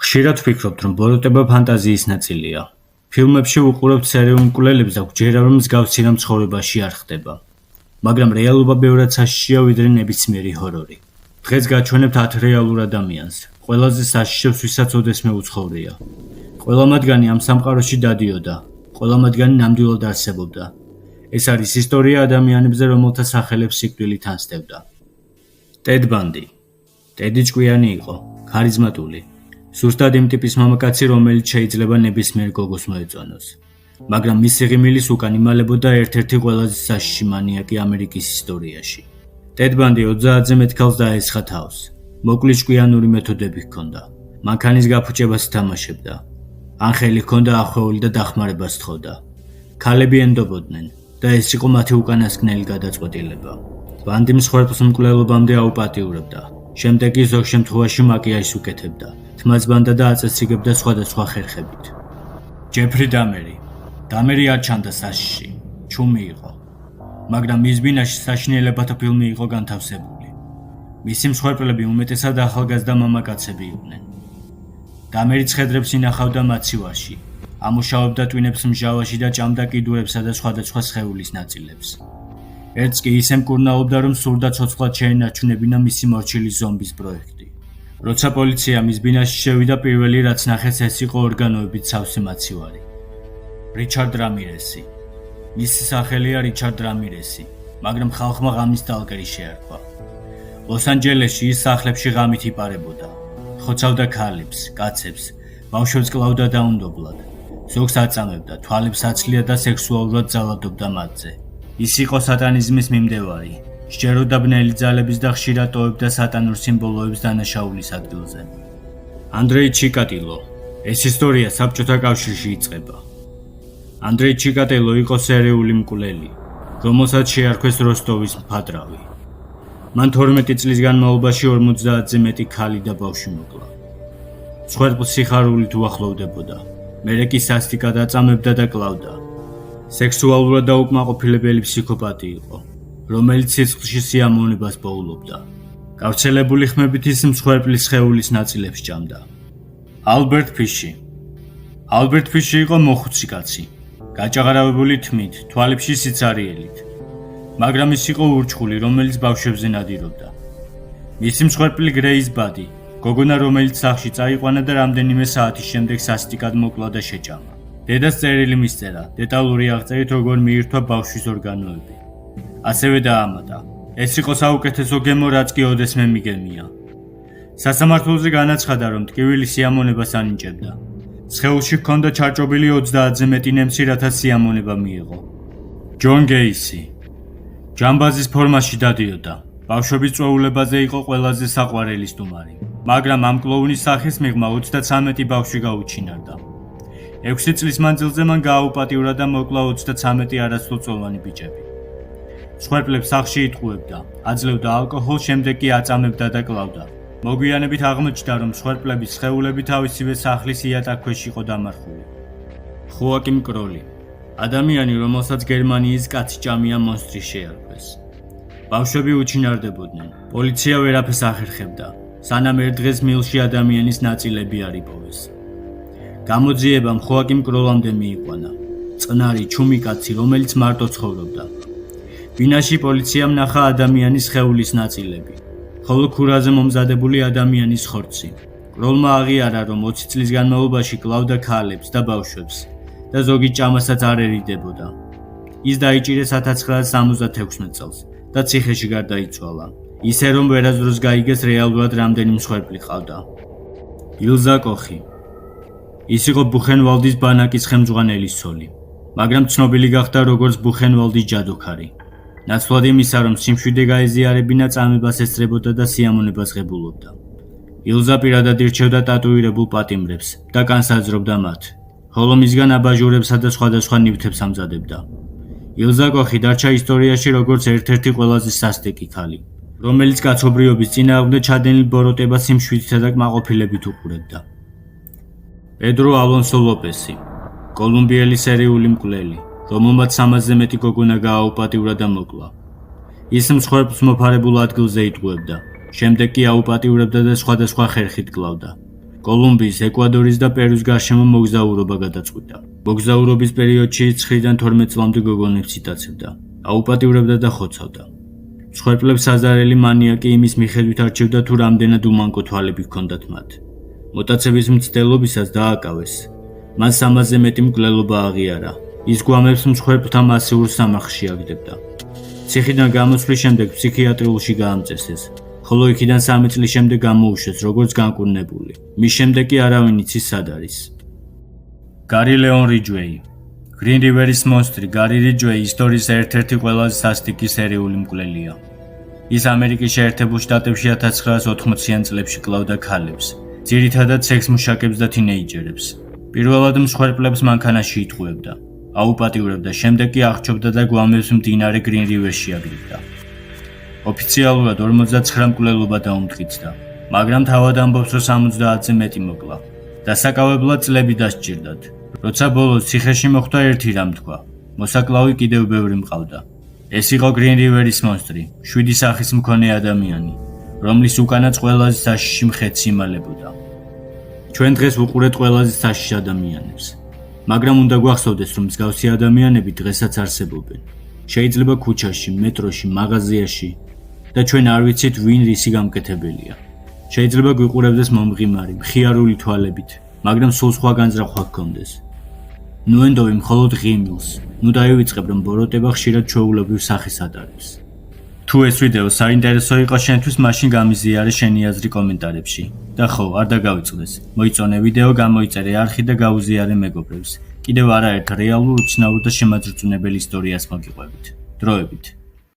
ხშირად ვფიქრობთ, რომ ბოროტება ფანტაზიის ნაწილია. ფილმებში ვუყურებთ სერიულ მკვლელებს და გვჯერა, რომ მსგავსი რამ ცხოვრებაში არ ხდება. მაგრამ რეალობა ბევრად საშიშია, ვიდრე ნებისმიერი ჰორორი. დღეს გაჩვენებთ 10 რეალურ ადამიანს, ყველაზე საშიშებს, ვისაც ოდესმე უცხოვრია. ყველა მათგანი ამ სამყაროში დადიოდა, ყველა მათგანი ნამდვილად არსებობდა. ეს არის ისტორია ადამიანებზე, რომელთა სახელებს სიკვდილით ანსდებდა. ტედ ბანდი. ტედი ჭკვიანი იყო, ქარიზმატული. ზუსტად იმ ტიპის მამაკაცი, რომელიც შეიძლება ნებისმიერ გოგოს მოეწონოს. მაგრამ მისი ღიმილის უკან იმალებოდა ერთ-ერთი ყველაზე საშიში მანიაკი ამერიკის ისტორიაში. ტედ ბანდი 30-ზე მეტ ქალს დაესხა თავს. მოკლე ჭკვიანური მეთოდები ჰქონდა. მანქანის გაფუჭებას ითამაშებდა. ან ხელი ჰქონდა ახვეული და დახმარებას თხოვდა. ქალები ენდობოდნენ და ეს იყო მათი უკანასკნელი გადაწყვეტილება. ბანდი მსხვერპლს მკვლელობამდე აუპატიურებდა. შემდეგ კი ზოგ შემთხვევაში მაკიაჟს უკეთებდა. თმაც ბანდა და აწესრიგებდა სხვადასხვა ხერხებით. ჯეფრი დამერი. დამერი არ ჩანდა საშიში. ჩუმი იყო. მაგრამ მის ბინაში საშინელებათა ფილმი იყო განთავსებული. მისი მსხვერპლები უმეტესად ახალგაზრდა მამაკაცები იყვნენ. დამერი ცხედრებს ინახავდა მაცივარში. ამუშავებდა ტვინებს მჟავაში და ჭამდა კიდურებსა და სხვადასხვა სხეულის ნაწილებს. ერთს კი ისე მკურნალობდა, რომ სურდა ცოცხლად შეენარჩუნებინა მისი მორჩილი ზომბის პროექტი. როცა პოლიცია მის ბინაში შევიდა, პირველი რაც ნახეს, ეს იყო ორგანოებით სავსე მაცივარი. რიჩარდ რამირესი. მისი სახელია რიჩარდ რამირესი, მაგრამ ხალხმა ღამის ტალკერი შეარქვა. ლოს-ანჯელესში ის სახლებში ღამით იპარებოდა. ხოცავდა ქალებს, კაცებს, ბავშვებს კლავდა დაუნდობლად. ზოგს აწამებდა, თვალებს აცლია და სექსუალურად ძალადობდა მათზე. ის იყო სატანიზმის მიმდევარი. სჯეროდა ბნელი ძალების და ხშირად ტოვებდა სატანურ სიმბოლოებს დანაშაულის ადგილზე. ანდრეი ჩიკატილო. ეს ისტორია საბჭოთა კავშირში იწყება. ანდრეი ჩიკატილო იყო სერიული მკვლელი, რომელსაც შეარქვეს როსტოვის მხატვარი. მან 12 წლის განმავლობაში 50-ზე მეტი ქალი და ბავშვი მოკლა. მსხვერპლს სიხარულით უახლოვდებოდა. მერე კი სასტიკად აწამებდა და კლავდა. სექსუალურად დაუკმაყოფილებელი ფსიქოპატი იყო, რომელიც სიცხლში სიამოვნებას პოულობდა. გავრცელებული ხმებით ის მსხვერპლის სხეულის ნაწილებს ჭამდა. ალბერტ ფიში. ალბერტ ფიში იყო მოხუცი კაცი, გაჭაღრავებული თმით, თვალებში სიცარიელით. მაგრამ ის იყო ურჩხული, რომელიც ბავშვებზე ნადირობდა. მისი მსხვერპლი გრეის ბადი, გოგონა, რომელიც სახლში წაიყვანა და რამდენიმე საათის შემდეგ სასტიკად მოკლა და შეჭამა. დედას წერილი მისწერა, დეტალური აღწერით, როგორ მიირთვა ბავშვის ორგანოები. ასევე დაამატა, ეს იყო საუკეთესო გემო, რაც კი ოდესმე მიგემია. სასამართლოზე განაცხადა, რომ ტკივილი სიამოვნებას ანიჭებდა. სხეულში ჰქონდა ჩარჭობილი 30-ზე მეტი ნემსი, რათა სიამოვნება მიიღო. ჯონ გეისი. ჯამბაზის ფორმაში დადიოდა. ბავშვების წვეულებაზე იყო ყველაზე საყვარელი სტუმარი. მაგრამ ამ კლოუნის სახის მიღმა 33 ბავშვი გაუჩინარდა. 6 წლის მანძილზე მან გააუპატიურა და მოკლა 33 არასრულწლოვანი ბიჭები. მსხვერპლებს სახლში იტყუებდა, აძლევდა ალკოჰოლს, შემდეგ კი აწამებდა და კლავდა. მოგვიანებით აღმოჩნდა, რომ მსხვერპლების სხეულები თავისივე სახლის იატაკქვეშ იყო დამარხული. ხოაკიმ კროლი. ადამიანი, რომელსაც გერმანიის კაცჭამია მონსტრი შეარქვეს. ბავშვები უჩინარდებოდნენ. პოლიცია ვერაფერს ახერხებდა, სანამ ერთ დღეს მილში ადამიანის ნაწილები არ იპოვეს. გამოძიებამ ხოაკიმ კროლამდე მიიყვანა. წყნარი, ჩუმი კაცი, რომელიც მარტო ცხოვრობდა. ბინაში პოლიციამ ნახა ადამიანის სხეულის ნაწილები, ხოლო ქურაზე მომზადებული ადამიანის ხორცი. კროლმა აღიარა, რომ 20 წლის განმავლობაში კლავდა ქალებს და ბავშვებს და ზოგი ჭამასაც არ ერიდებოდა. ის დაიჭირეს 1976 წელს და ციხეში გარდაიცვალა. ისე რომ ვერასდროს გაიგეს რეალურად რამდენი მსხვერპლი ყავდა. ილზა კოხი. ის იყო ბუხენვალდის ბანაკის ხელმძღვანელის ცოლი, მაგრამ ცნობილი გახდა როგორც ბუხენვალდის ჯადოქარი. ნაცვლად იმისა, რომ სიმშვიდე გაეზიარებინა, წამებას ესწრებოდა და სიამოვნებას ღებულობდა. ილზა პირადად ირჩევდა ტატუირებულ პატიმრებს და განსაზრობდა მათ, ხოლო მისგან აბაჟურებსა და სხვადასხვა ნივთებს ამზადებდა. ილზა კოხი დარჩა ისტორიაში როგორც ერთ-ერთი ყველაზე სასტიკი ქალი, რომელიც კაცობრიობის წინააღმდეგ ჩადენილ ბოროტებას სიმშვიდითა და კმაყოფილებით უყურებდა. პედრო ალონსო ლოპესი. კოლუმბიელი სერიული მკვლელი, რომელმაც 300-ზე მეტი გოგონა გააუპატიურა და მოკლა. ის მსხვერპლს მოფარებულ ადგილზე იტყუებდა, შემდეგ კი აუპატიურებდა და სხვადასხვა ხერხით კლავდა. კოლუმბიის, ეკვადორის და პერუს გარშემო მოგზაურობა გადაწყვიტა. მოგზაურობის პერიოდში 9-დან 12 წლამდე გოგონებს იტაცებდა, აუპატიურებდა და ხოცავდა. მსხვერპლებს საზარელი მანიაკი იმის მიხედვით არჩევდა, თუ რამდენად უმანკო თვალები ჰქონდათ მათ. მოტაცების მცდელობისას დააკავეს. მას 300-ზე მეტი მკვლელობა აღიარა. ის გვამებს მსხვერპლთა მასიურ სამარხში აგდებდა. ციხიდან გამოსვლის შემდეგ ფსიქიატრიულში გაამწესეს, ხოლო იქიდან 3 წლის შემდეგ გამოუშვეს როგორც განკურნებული. მის შემდეგ კი არავინ იცის სად არის. გარი ლეონ რიჯვეი. Green River-ის მონსტრი გარი რიჯვეი ისტორიის ერთ-ერთი ყველაზე სასტიკი სერიული მკვლელია. ის ამერიკის შეერთებულ შტატებში 1980-იან წლებში კლავდა ქალებს, ძირითადად სექს-მუშაკებს და თინეიჯერებს. პირველად მსხვერპლებს მანქანაში იტყუებდა, აუპატიურებდა, შემდეგ კი აღჭობდა და გვამებს მდინარე Green River-ში აგდებდა. ოფიციალურად 49 მკვლელობა დაუმტკიცდა, მაგრამ თავად ამბობს, რომ 70-ზე მეტი მოკლა. დასაკავებლად წლები დასჭირდათ. როცა ბოლოს ციხეში მოხვდა, ერთი რამ თქვა. მოსაკლავი კიდევ ბევრი მყავდა. ეს იყო Green River-ის მონსტრი, 7 სახის მქონე ადამიანი, რომლის უკანაც ყველაზე საშიში მხეცი იმალებოდა. ჩვენ დღეს ვუყურეთ ყველაზე საშიშ ადამიანებს, მაგრამ უნდა გვახსოვდეს, რომ მსგავსი ადამიანები დღესაც არსებობენ. შეიძლება ქუჩაში, მეტროში, მაღაზიაში და ჩვენ არ ვიცით, ვინ რისი გამკეთებელია. შეიძლება გვიყურებდეს მომღიმარი, მხიარული თვალებით, მაგრამ სულ სხვა განზრახვა ჰქონდეს. ნუ ენდოვი მხოლოდ ღიმილს, ნუ დაივიწყებ, რომ ბოროტება ხშირად ჩვეულებრივ სახეს ატარებს. თუ ეს ვიდეო საინტერესო იყო შენთვის, მაშინ გამიზიარე შენი აზრი კომენტარებში. და ხო, არ დაგავიწყდეს. მოიწონე ვიდეო, გამოიწერე არხი და გაუზიარე მეგობრებს. კიდევ არაერთ რეალურ, უცნაურ და შემაძრწუნებელ ისტორიას მოგიყვებით. დროებით.